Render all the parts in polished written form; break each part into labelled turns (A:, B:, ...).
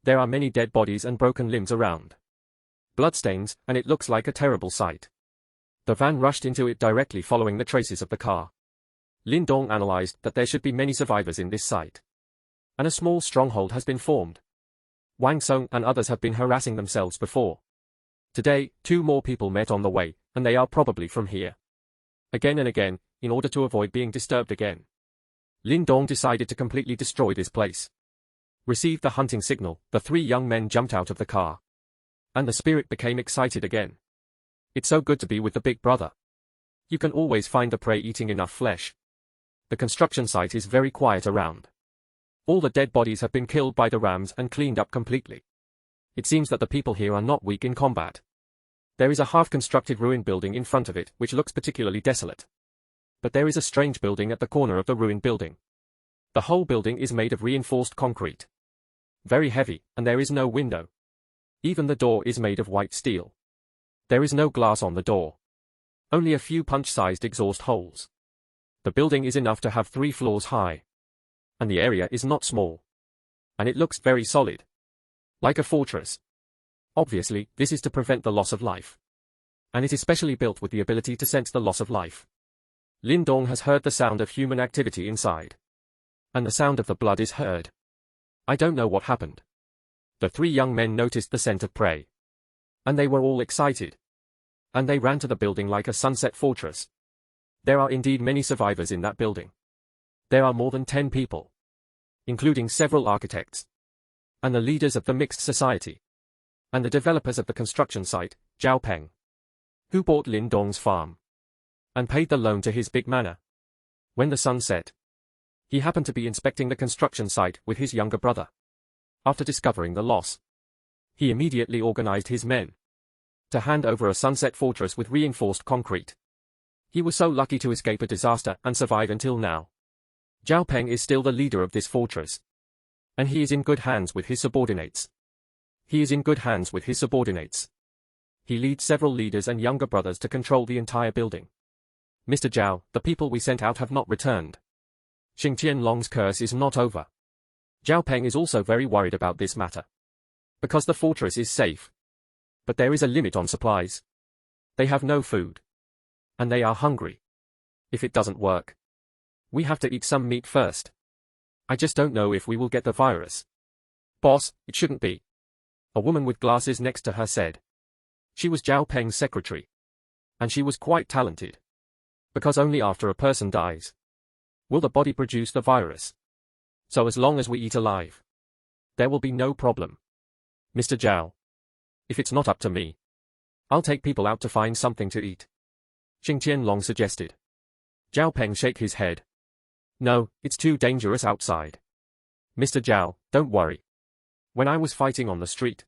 A: There are many dead bodies and broken limbs around. Bloodstains, and it looks like a terrible sight. The van rushed into it directly following the traces of the car. Lin Dong analyzed that there should be many survivors in this site. And a small stronghold has been formed. Wang Song and others have been harassing themselves before. Today, 2 more people met on the way, and they are probably from here. Again and again, in order to avoid being disturbed again. Lin Dong decided to completely destroy this place. Received the hunting signal, the 3 young men jumped out of the car. And the spirit became excited again. It's so good to be with the big brother. You can always find the prey eating enough flesh. The construction site is very quiet around. All the dead bodies have been killed by the rams and cleaned up completely. It seems that the people here are not weak in combat. There is a half-constructed ruined building in front of it, which looks particularly desolate. But there is a strange building at the corner of the ruined building. The whole building is made of reinforced concrete. Very heavy, and there is no window. Even the door is made of white steel. There is no glass on the door. Only a few punch-sized exhaust holes. The building is enough to have 3 floors high. And the area is not small. And it looks very solid. Like a fortress. Obviously, this is to prevent the loss of life. And it is specially built with the ability to sense the loss of life. Lin Dong has heard the sound of human activity inside. And the sound of the blood is heard. I don't know what happened. The 3 young men noticed the scent of prey. And they were all excited. And they ran to the building like a sunset fortress. There are indeed many survivors in that building. There are more than 10 people. Including several architects. And the leaders of the mixed society. And the developers of the construction site, Zhao Peng. Who bought Lin Dong's farm. And paid the loan to his big manor. When the sun set. He happened to be inspecting the construction site with his younger brother. After discovering the loss. He immediately organized his men. To hand over a sunset fortress with reinforced concrete. He was so lucky to escape a disaster and survive until now. Zhao Peng is still the leader of this fortress. And he is in good hands with his subordinates. He is in good hands with his subordinates. He leads several leaders and younger brothers to control the entire building. Mr. Zhao, the people we sent out have not returned. Xing Qianlong's curse is not over. Zhao Peng is also very worried about this matter. Because the fortress is safe. But there is a limit on supplies. They have no food. And they are hungry. If it doesn't work. We have to eat some meat first. I just don't know if we will get the virus. Boss, it shouldn't be. A woman with glasses next to her said. She was Zhao Peng's secretary. And she was quite talented. Because only after a person dies will the body produce the virus. So as long as we eat alive, there will be no problem. Mr. Zhao. If it's not up to me, I'll take people out to find something to eat. Xing Qianlong suggested. Zhao Peng shook his head. No, it's too dangerous outside. Mr. Zhao, don't worry. When I was fighting on the street,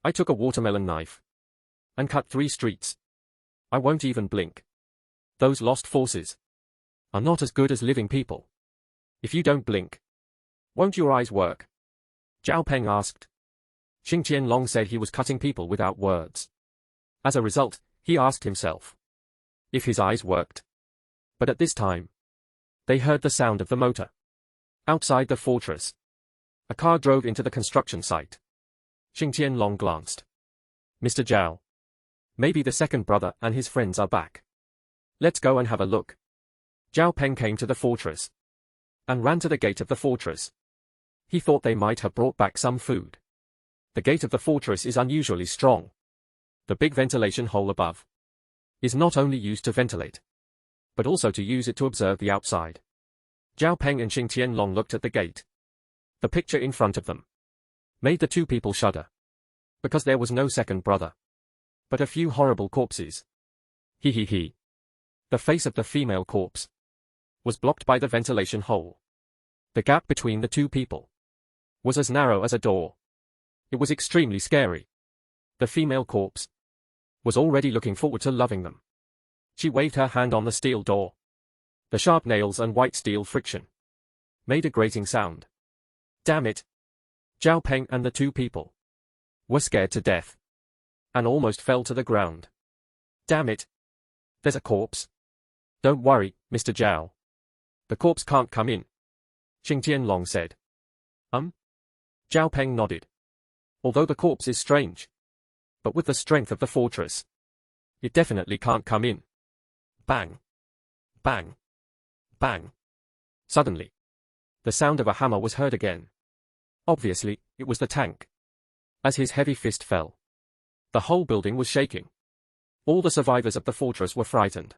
A: I took a watermelon knife and cut 3 streets. I won't even blink. Those lost forces are not as good as living people. If you don't blink, won't your eyes work? Zhao Peng asked. Xing Qianlong said he was cutting people without words. As a result, he asked himself if his eyes worked. But at this time, they heard the sound of the motor. Outside the fortress, a car drove into the construction site. Xing Qianlong glanced. Mr. Zhao. Maybe the second brother and his friends are back. Let's go and have a look. Zhao Peng came to the fortress and ran to the gate of the fortress. He thought they might have brought back some food. The gate of the fortress is unusually strong. The big ventilation hole above is not only used to ventilate, but also to use it to observe the outside. Zhao Peng and Xing Qianlong looked at the gate. The picture in front of them made the 2 people shudder. Because there was no second brother, but a few horrible corpses. He. The face of the female corpse was blocked by the ventilation hole. The gap between the 2 people was as narrow as a door. It was extremely scary. The female corpse was already looking forward to loving them. She waved her hand on the steel door. The sharp nails and white steel friction made a grating sound. Damn it! Zhao Peng and the 2 people were scared to death and almost fell to the ground. Damn it! There's a corpse. Don't worry, Mr. Zhao. The corpse can't come in. Xing Qianlong said. Zhao Peng nodded. Although the corpse is strange. But with the strength of the fortress, it definitely can't come in. Bang. Bang. Bang. Suddenly, the sound of a hammer was heard again. Obviously, it was the tank. As his heavy fist fell, the whole building was shaking. All the survivors of the fortress were frightened.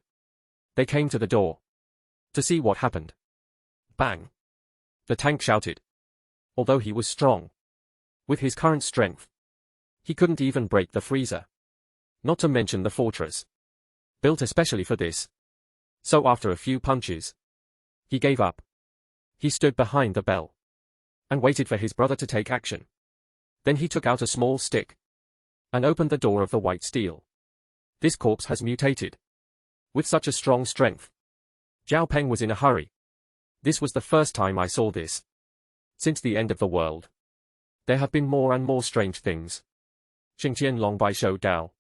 A: They came to the door to see what happened. Bang. The tank shouted. Although he was strong, with his current strength, he couldn't even break the freezer. Not to mention the fortress, built especially for this. So after a few punches, he gave up. He stood behind the bell and waited for his brother to take action. Then he took out a small stick and opened the door of the white steel. This corpse has mutated with such a strong strength. Zhao Peng was in a hurry. This was the first time I saw this. Since the end of the world, there have been more and more strange things. Xingqian Longbai showed Dao.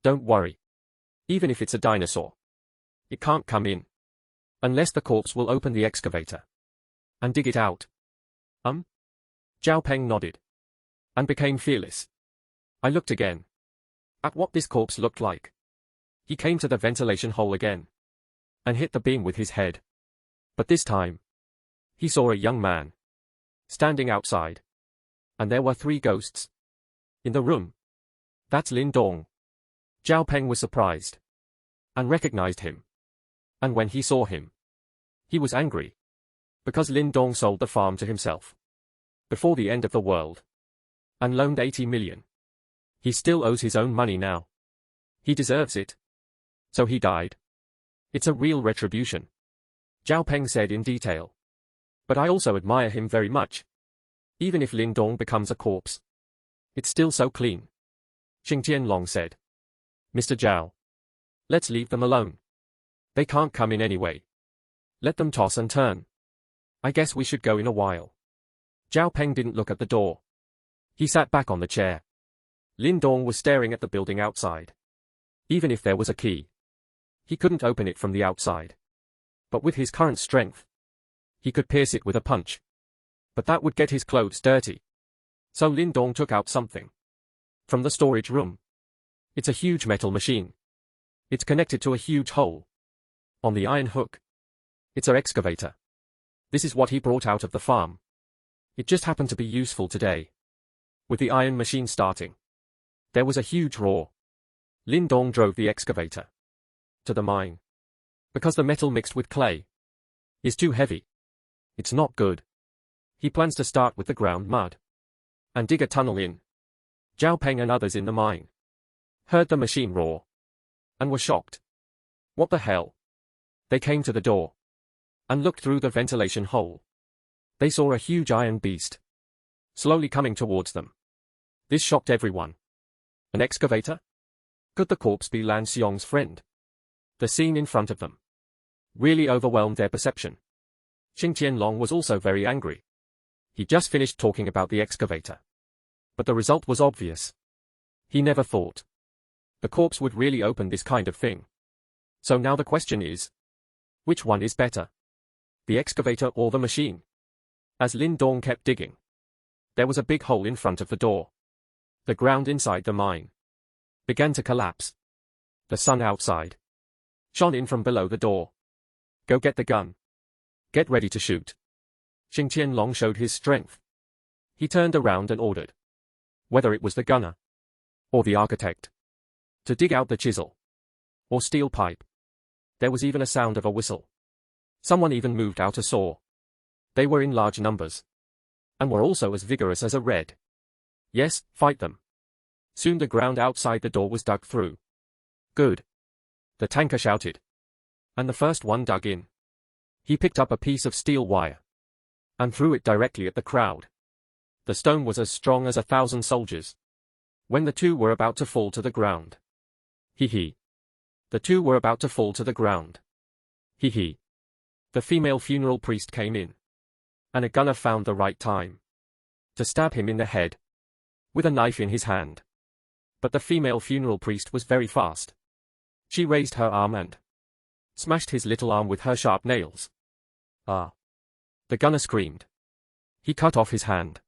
A: Don't worry. Even if it's a dinosaur, it can't come in. Unless the corpse will open the excavator and dig it out. Zhao Peng nodded and became fearless. I looked again at what this corpse looked like. He came to the ventilation hole again and hit the beam with his head. But this time, he saw a young man standing outside, and there were 3 ghosts in the room. That's Lin Dong. Zhao Peng was surprised and recognized him. And when he saw him, he was angry because Lin Dong sold the farm to himself before the end of the world and loaned 80 million. He still owes his own money now. He deserves it. So he died. It's a real retribution, Zhao Peng said in detail. But I also admire him very much. Even if Lin Dong becomes a corpse, it's still so clean. Xingqian Long said. Mr. Zhao, let's leave them alone. They can't come in anyway. Let them toss and turn. I guess we should go in a while. Zhao Peng didn't look at the door. He sat back on the chair. Lin Dong was staring at the building outside. Even if there was a key, he couldn't open it from the outside. But with his current strength, he could pierce it with a punch. But that would get his clothes dirty. So Lin Dong took out something from the storage room. It's a huge metal machine. It's connected to a huge hole on the iron hook. It's an excavator. This is what he brought out of the farm. It just happened to be useful today. With the iron machine starting, there was a huge roar. Lin Dong drove the excavator to the mine because the metal mixed with clay is too heavy. It's not good. He plans to start with the ground mud and dig a tunnel in. Zhao Peng and others in the mine heard the machine roar and were shocked. What the hell? They came to the door and looked through the ventilation hole. They saw a huge iron beast slowly coming towards them. This shocked everyone. An excavator? Could the corpse be Lan Xiong's friend? The scene in front of them really overwhelmed their perception. Xingqian Long was also very angry. He just finished talking about the excavator. But the result was obvious. He never thought the corpse would really open this kind of thing. So now the question is, which one is better? The excavator or the machine? As Lin Dong kept digging, there was a big hole in front of the door. The ground inside the mine began to collapse. The sun outside shone in from below the door. Go get the gun. Get ready to shoot. Xingqian Long showed his strength. He turned around and ordered, whether it was the gunner or the architect, to dig out the chisel or steel pipe. There was even a sound of a whistle. Someone even moved out a saw. They were in large numbers and were also as vigorous as a red. Yes, fight them. Soon the ground outside the door was dug through. Good. The tanker shouted. And the first one dug in. He picked up a piece of steel wire and threw it directly at the crowd. The stone was as strong as 1,000 soldiers. When the 2 were about to fall to the ground. Hee. The 2 were about to fall to the ground. Hee. The female funeral priest came in. And a gunner found the right time to stab him in the head with a knife in his hand. But the female funeral priest was very fast. She raised her arm and smashed his little arm with her sharp nails. Ah! The gunner screamed. He cut off his hand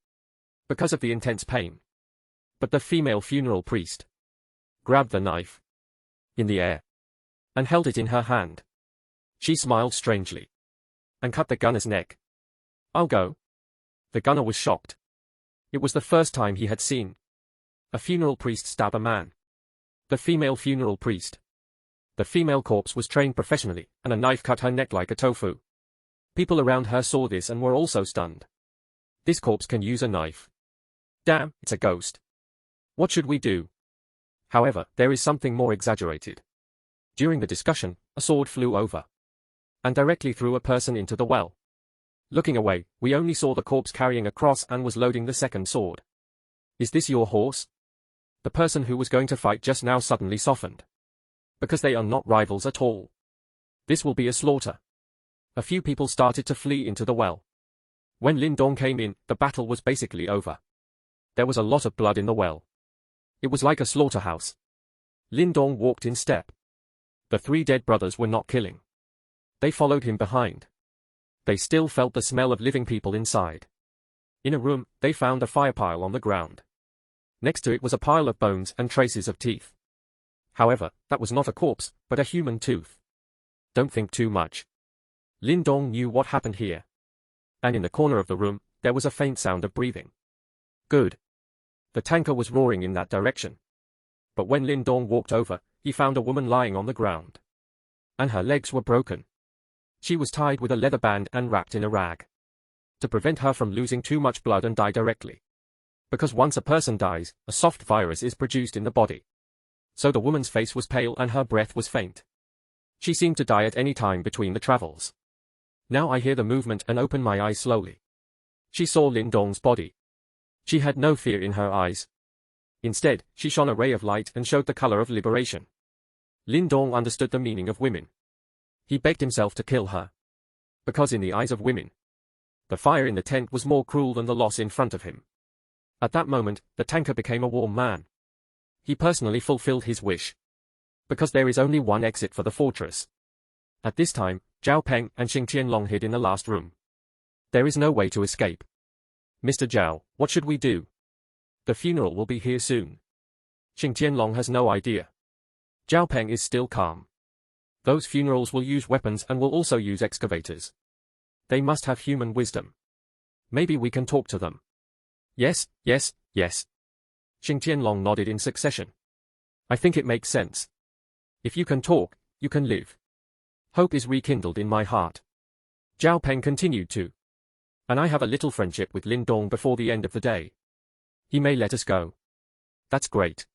A: because of the intense pain. But the female funeral priest grabbed the knife in the air and held it in her hand. She smiled strangely and cut the gunner's neck. "I'll go." The gunner was shocked. It was the first time he had seen a funeral priest stab a man. The female funeral priest. The female corpse was trained professionally, and a knife cut her neck like a tofu. People around her saw this and were also stunned. This corpse can use a knife. Damn, it's a ghost. What should we do? However, there is something more exaggerated. During the discussion, a sword flew over and directly threw a person into the well. Looking away, we only saw the corpse carrying a cross and was loading the second sword. "Is this your horse?" The person who was going to fight just now suddenly softened. Because they are not rivals at all. This will be a slaughter. A few people started to flee into the well. When Lin Dong came in, the battle was basically over. There was a lot of blood in the well. It was like a slaughterhouse. Lin Dong walked in step. The three dead brothers were not killing. They followed him behind. They still felt the smell of living people inside. In a room, they found a fire pile on the ground. Next to it was a pile of bones and traces of teeth. However, that was not a corpse, but a human tooth. Don't think too much. Lin Dong knew what happened here. And in the corner of the room, there was a faint sound of breathing. Good. The tanker was roaring in that direction. But when Lin Dong walked over, he found a woman lying on the ground. And her legs were broken. She was tied with a leather band and wrapped in a rag. To prevent her from losing too much blood and die directly. Because once a person dies, a soft virus is produced in the body. So the woman's face was pale and her breath was faint. She seemed to die at any time between the travels. Now I hear the movement and open my eyes slowly. She saw Lin Dong's body. She had no fear in her eyes. Instead, she shone a ray of light and showed the color of liberation. Lin Dong understood the meaning of women. He begged himself to kill her. Because in the eyes of women, the fire in the tent was more cruel than the loss in front of him. At that moment, the tanker became a warm man. He personally fulfilled his wish. Because there is only one exit for the fortress. At this time, Zhao Peng and Xing Tianlong hid in the last room. There is no way to escape. "Mr. Zhao, what should we do? The funeral will be here soon." Xing Tianlong has no idea. Zhao Peng is still calm. Those funerals will use weapons and will also use excavators. They must have human wisdom. Maybe we can talk to them. Yes, yes, yes. Xing Tianlong nodded in succession. I think it makes sense. If you can talk, you can live. Hope is rekindled in my heart. Zhao Peng continued to. And I have a little friendship with Lin Dong before the end of the day. He may let us go. That's great.